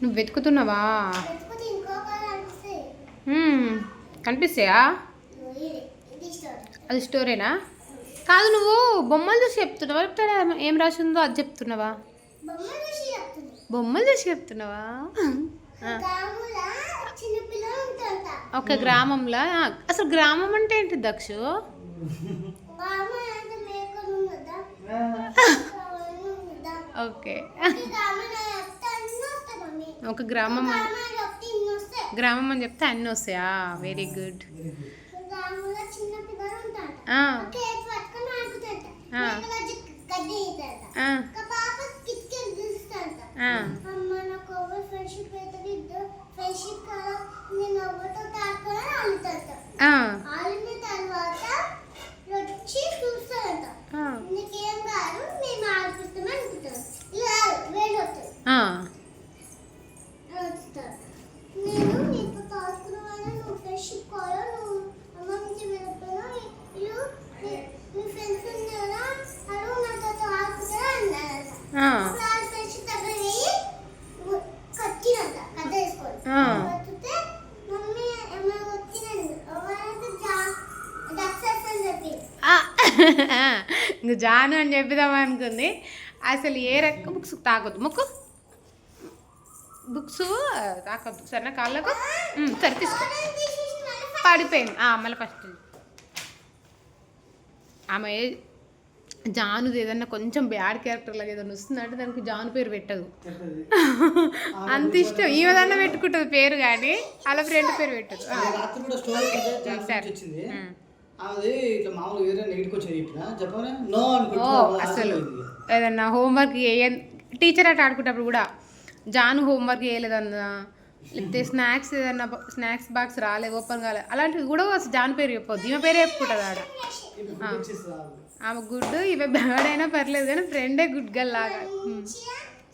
నువ్వు వెతుకుతున్నావా? కనిపిస్తాయా? అది స్టోరేనా? కాదు, నువ్వు బొమ్మలు చూసి చెప్తున్నావా ఇక్కడ ఏం రాసి ఉందో అది చెప్తున్నావా? బొమ్మలు చూసి చెప్తున్నావా? ఒక గ్రామంలో అసలు గ్రామం అంటే ఏంటి దక్షు? ఓకే, ఒక గ్రామం అని చెప్తే అన్నీ వస్తాయా? Very good. నువ్వు జాను అని చెప్దామా అనుకుంది. అసలు ఏ రకం బుక్స్ తాకొద్దు, మొక్కు బుక్స్ తాకొద్దు సరేనా కాళ్ళకు. సరే తీసుకో. పడిపోయింది మళ్ళీ ఫస్ట్. ఆమె జానుది ఏదన్నా కొంచెం బ్యాడ్ క్యారెక్టర్ లాగా ఏదైనా వస్తుందంటే దానికి జాను పేరు పెట్టదు. అంత ఇష్టం. ఈమెదన్నా పెట్టుకుంటుంది పేరు, కానీ అలా ఫ్రెండ్ పేరు పెట్టదు. అసలు ఏదన్నా హోంవర్క్ టీచర్ అట్లా ఆడుకుంటప్పుడు కూడా జాను హోంవర్క్ చేయలేదన్నా, లేకపోతే స్నాక్స్ బాక్స్ రాలేదు, ఓపెన్ కాలేదు, అలాంటివి కూడా జాను పేరు చెప్పొద్దు, ఈమె పేరు చెప్పుకుంటుంది ఆడ. ఆమె గుడ్, ఇవే బ్యాడ్ అయినా పర్లేదు కానీ ఫ్రెండే గుడ్ గల్ లాగా.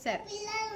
సరే.